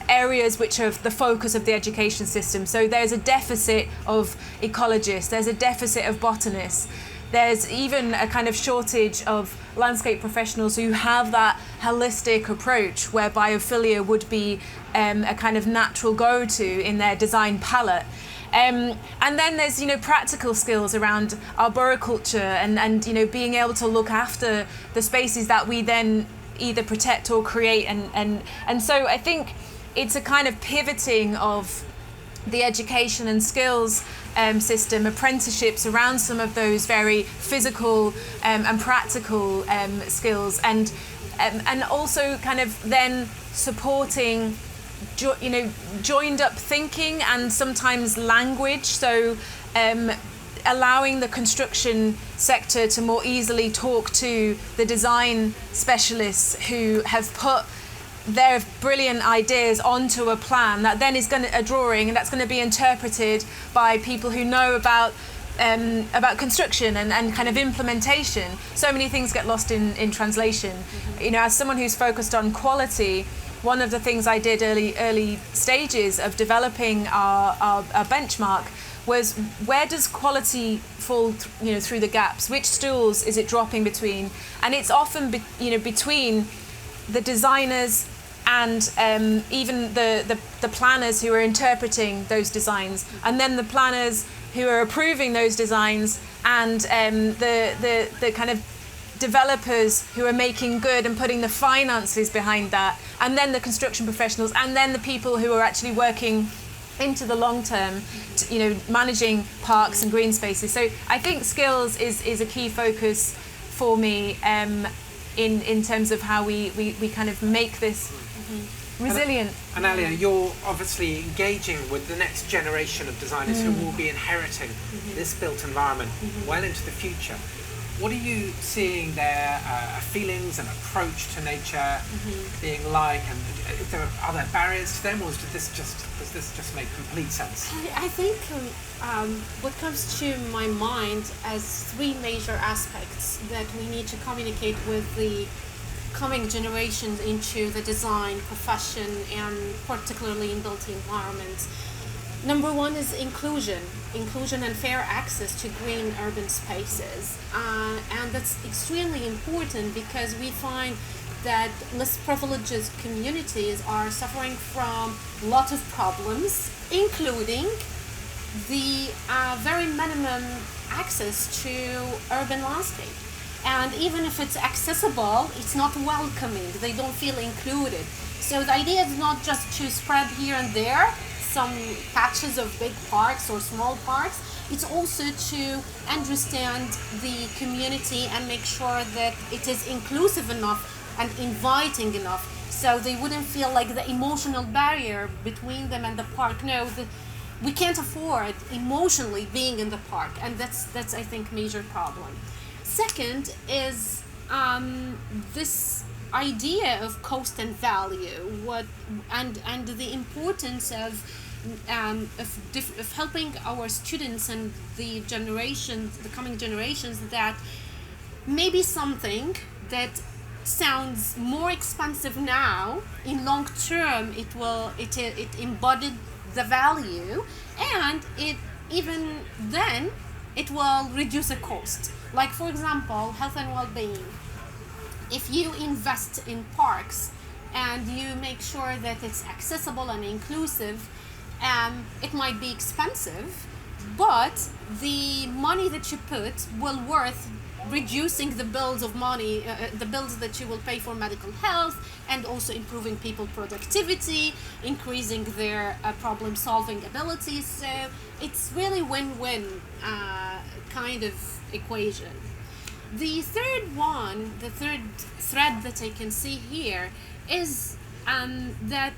areas which are the focus of the education system. So there's a deficit of ecologists, there's a deficit of botanists, there's even a kind of shortage of landscape professionals who have that holistic approach where biophilia would be a kind of natural go-to in their design palette. And then there's, you know, practical skills around arboriculture and you know, being able to look after the spaces that we then either protect or create. And so I think it's a kind of pivoting of the education and skills system, apprenticeships around some of those very physical and practical skills, and also kind of then supporting joined up thinking and sometimes language. So allowing the construction sector to more easily talk to the design specialists who have put their brilliant ideas onto a plan that then is a drawing, and that's going to be interpreted by people who know about construction and kind of implementation. So many things get lost in translation. You know, as someone who's focused on quality, one of the things I did early stages of developing our benchmark was, where does quality fall through the gaps? Which stools is it dropping between? And it's often between the designers and even the planners who are interpreting those designs, and then the planners who are approving those designs, and the kind of developers who are making good and putting the finances behind that, and then the construction professionals, and then the people who are actually working into the long term, managing parks and green spaces. So I think skills is a key focus for me in terms of how we kind of make this resilient. And Alia, you're obviously engaging with the next generation of designers who will be inheriting this built environment well into the future. What are you seeing their feelings and approach to nature being like, and are there barriers to them, or does this just make complete sense? I think what comes to my mind as three major aspects that we need to communicate with the coming generations into the design profession, and particularly in built environments. Number one is inclusion and fair access to green urban spaces. And that's extremely important, because we find that less privileged communities are suffering from a lot of problems, including the very minimum access to urban landscape. And even if it's accessible, it's not welcoming. They don't feel included. So the idea is not just to spread here and there some patches of big parks or small parks. It's also to understand the community and make sure that it is inclusive enough and inviting enough, so they wouldn't feel like the emotional barrier between them and the park. No, we can't afford emotionally being in the park, and that's I think major problem. Different is this idea of cost and value, and the importance of helping our students and the coming generations, that maybe something that sounds more expensive now, in long term it embodied the value, and even then it will reduce the cost. Like, for example, health and well-being. If you invest in parks and you make sure that it's accessible and inclusive, it might be expensive, but the money that you put will worth reducing the bills of money, the bills that you will pay for medical health, and also improving people productivity, increasing their problem-solving abilities. So it's really win-win kind of equation. The third thread that I can see here is that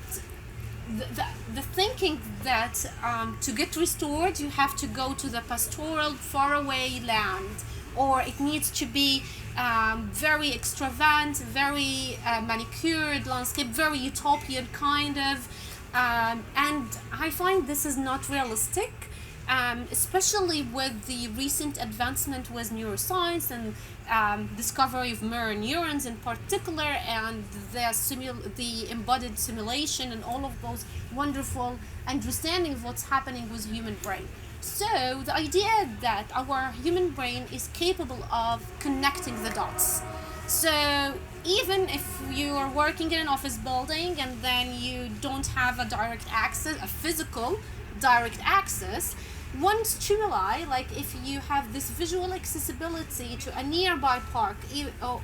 the thinking that to get restored you have to go to the pastoral faraway land, or it needs to be very extravagant, very manicured landscape, very utopian kind of, and I find this is not realistic, especially with the recent advancement with neuroscience and discovery of mirror neurons in particular, and the embodied simulation and all of those wonderful understanding of what's happening with human brain. So the idea that our human brain is capable of connecting the dots. So even if you are working in an office building and then you don't have a direct access, a physical direct access, one stimuli, like if you have this visual accessibility to a nearby park,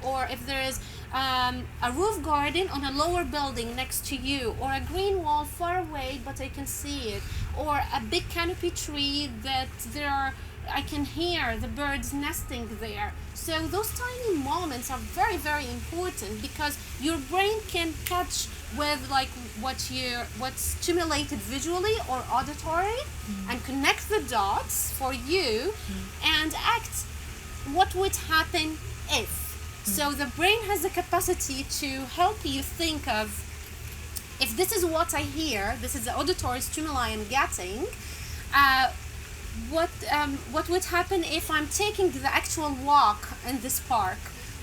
or if there is a roof garden on a lower building next to you, or a green wall far away but I can see it, or a big canopy tree that I can hear the birds nesting there. So those tiny moments are very, very important, because your brain can catch with like what's stimulated visually or auditory and connect the dots for you what would happen if. So the brain has the capacity to help you think of, if this is what I hear, this is the auditory stimuli I'm getting, what would happen if I'm taking the actual walk in this park?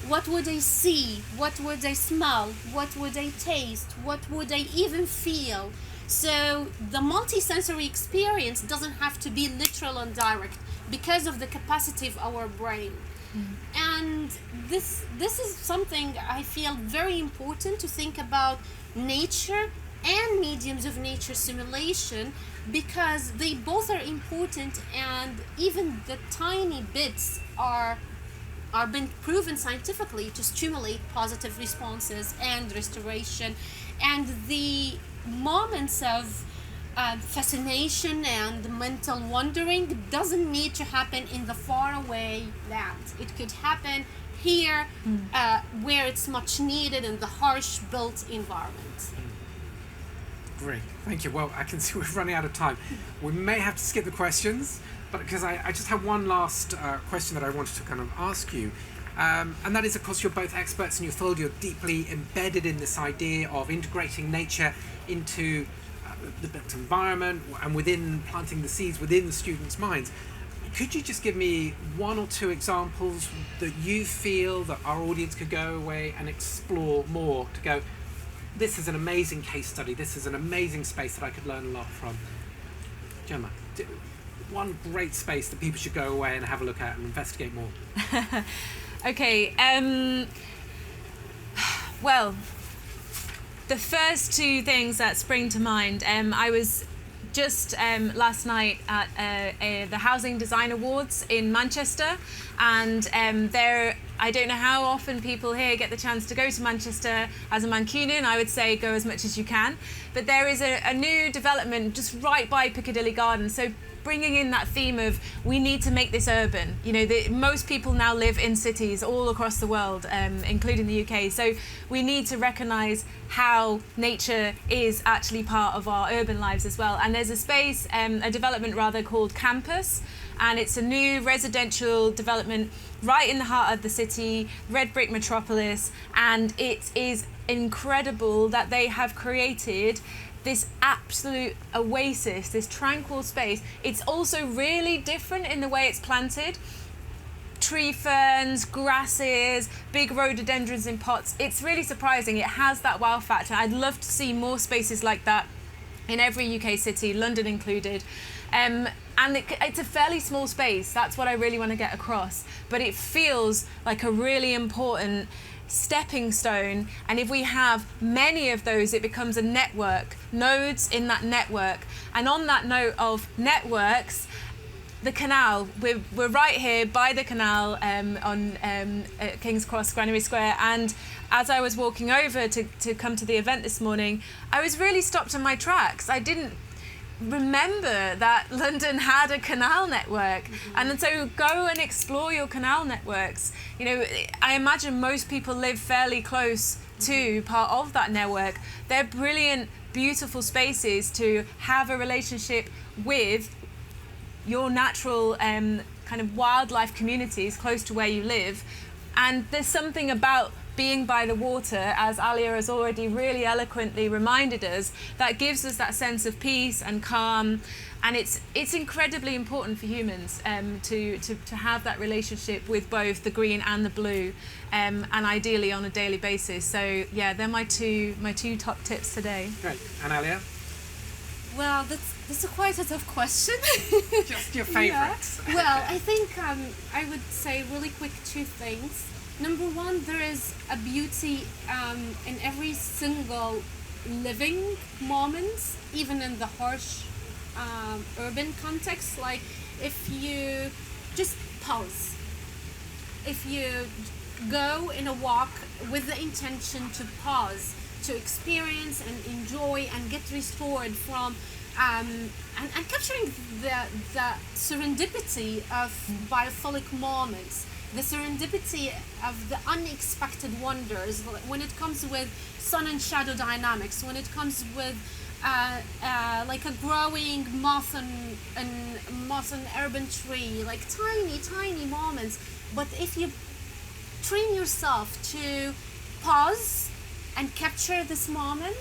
What would I see? What would I smell? What would I taste? What would I even feel? So the multisensory experience doesn't have to be literal and direct because of the capacity of our brain. And this is something I feel very important to think about nature and mediums of nature simulation, because they both are important, and even the tiny bits are been proven scientifically to stimulate positive responses and restoration. And the moments of fascination and mental wandering doesn't need to happen in the faraway land. It could happen here, where it's much needed in the harsh built environment. Great, thank you. Well, I can see we're running out of time. We may have to skip the questions, but because I just have one last question that I wanted to kind of ask you. And that is, of course, you're both experts in your field. You're deeply embedded in this idea of integrating nature into the built environment and within planting the seeds within the students' minds. Could you just give me one or two examples that you feel that our audience could go away and explore more, to go, this is an amazing case study, this is an amazing space that I could learn a lot from? Gemma, one great space that people should go away and have a look at and investigate more. Okay, well, the first two things that spring to mind, I was just last night at the Housing Design Awards in Manchester, and I don't know how often people here get the chance to go to Manchester. As a Mancunian, I would say go as much as you can. But there is a new development just right by Piccadilly Gardens. So bringing in that theme of, we need to make this urban. You know, most people now live in cities all across the world, including the UK. So we need to recognise how nature is actually part of our urban lives as well. And there's a space, a development rather, called Campus. And it's a new residential development right in the heart of the city, red brick metropolis. And it is incredible that they have created this absolute oasis, this tranquil space. It's also really different in the way it's planted. Tree ferns, grasses, big rhododendrons in pots. It's really surprising. It has that wow factor. I'd love to see more spaces like that in every UK city, London included. And it's a fairly small space. That's what I really want to get across. But it feels like a really important stepping stone, and if we have many of those, it becomes a network, nodes in that network. And on that note of networks, the canal, we're right here by the canal on King's Cross, Granary Square, and as I was walking over to come to the event this morning, I was really stopped in my tracks. I didn't remember that London had a canal network. And so go and explore your canal networks. You know, I imagine most people live fairly close to part of that network. They're brilliant, beautiful spaces to have a relationship with your natural kind of wildlife communities close to where you live. And there's something about being by the water, as Alia has already really eloquently reminded us, that gives us that sense of peace and calm. And it's incredibly important for humans to have that relationship with both the green and the blue, and ideally on a daily basis. So yeah, they're my two top tips today. Great. And Alia? Well, that's quite a tough question. Just your favourites. Yeah. Well, I think I would say really quick two things. Number one, there is a beauty in every single living moment, even in the harsh urban context. Like, if you just pause, if you go in a walk with the intention to pause, to experience and enjoy and get restored from and capturing the serendipity of biophilic moments, the serendipity of the unexpected wonders, when it comes with sun and shadow dynamics, when it comes with like a growing moss and urban tree, like tiny moments. But if you train yourself to pause and capture this moment,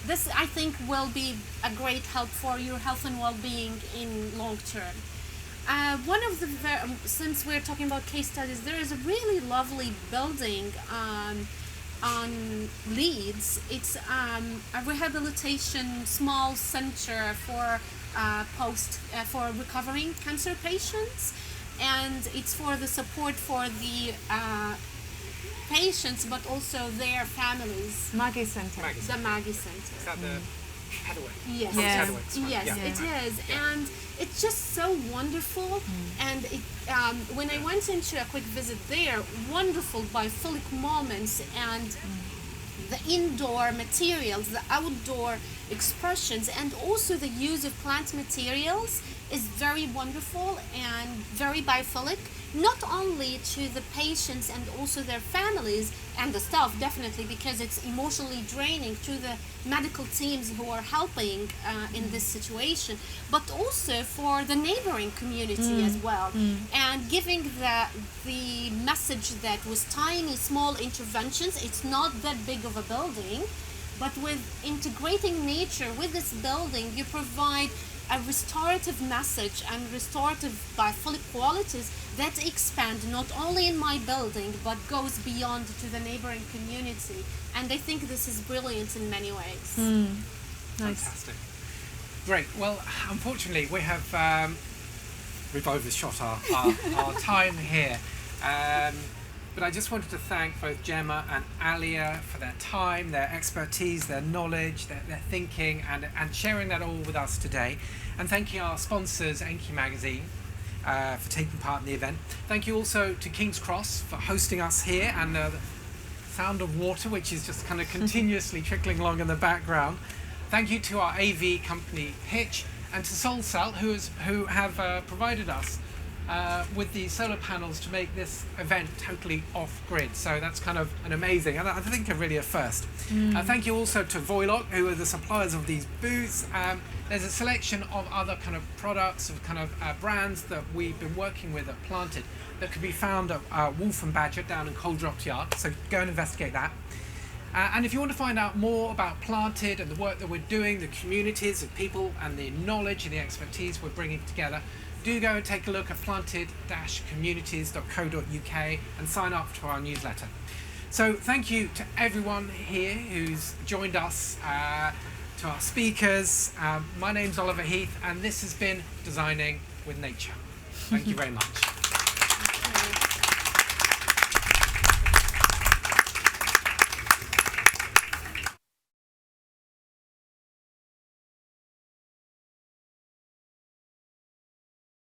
this I think will be a great help for your health and well-being in long term. One of the, since we're talking about case studies, there is a really lovely building on Leeds. It's a rehabilitation small center for for recovering cancer patients, and it's for the support for the patients, but also their families. Maggie Centre. The Maggie Centre. Is that the Heatherwick? Yes. Yeah. Yes, Yeah. it is, and it's just so wonderful. And it, when I went into a quick visit there, wonderful biophilic moments and the indoor materials, the outdoor expressions, and also the use of plant materials is very wonderful and very biophilic, not only to the patients and also their families and the staff, definitely, because it's emotionally draining to the medical teams who are helping in this situation, but also for the neighboring community as well, and giving the message that with tiny small interventions, it's not that big of a building, but with integrating nature with this building, you provide a restorative message and restorative biophilic qualities that expand not only in my building but goes beyond to the neighboring community. And I think this is brilliant in many ways. Nice. Fantastic. Great. Well, unfortunately, we have we've overshot our time here. But I just wanted to thank both Gemma and Alia for their time, their expertise, their knowledge, their thinking, and sharing that all with us today. And thanking our sponsors, Enki magazine, for taking part in the event. Thank you also to King's Cross for hosting us here, and the sound of water, which is just kind of continuously trickling along in the background. Thank you to our AV company, Pytch, and to Solcell, who have provided us with the solar panels to make this event totally off-grid. So that's kind of an amazing, and I think really a first. Thank you also to Voylok, who are the suppliers of these booths. There's a selection of other kind of products, of kind of brands that we've been working with at Planted that can be found at Wolf and Badger down in Coldrops Yard. So go and investigate that. And if you want to find out more about Planted and the work that we're doing, the communities of people and the knowledge and the expertise we're bringing together, do go and take a look at planted-communities.co.uk and sign up to our newsletter. So thank you to everyone here who's joined us, to our speakers. My name's Oliver Heath, and this has been Designing with Nature. Thank you very much.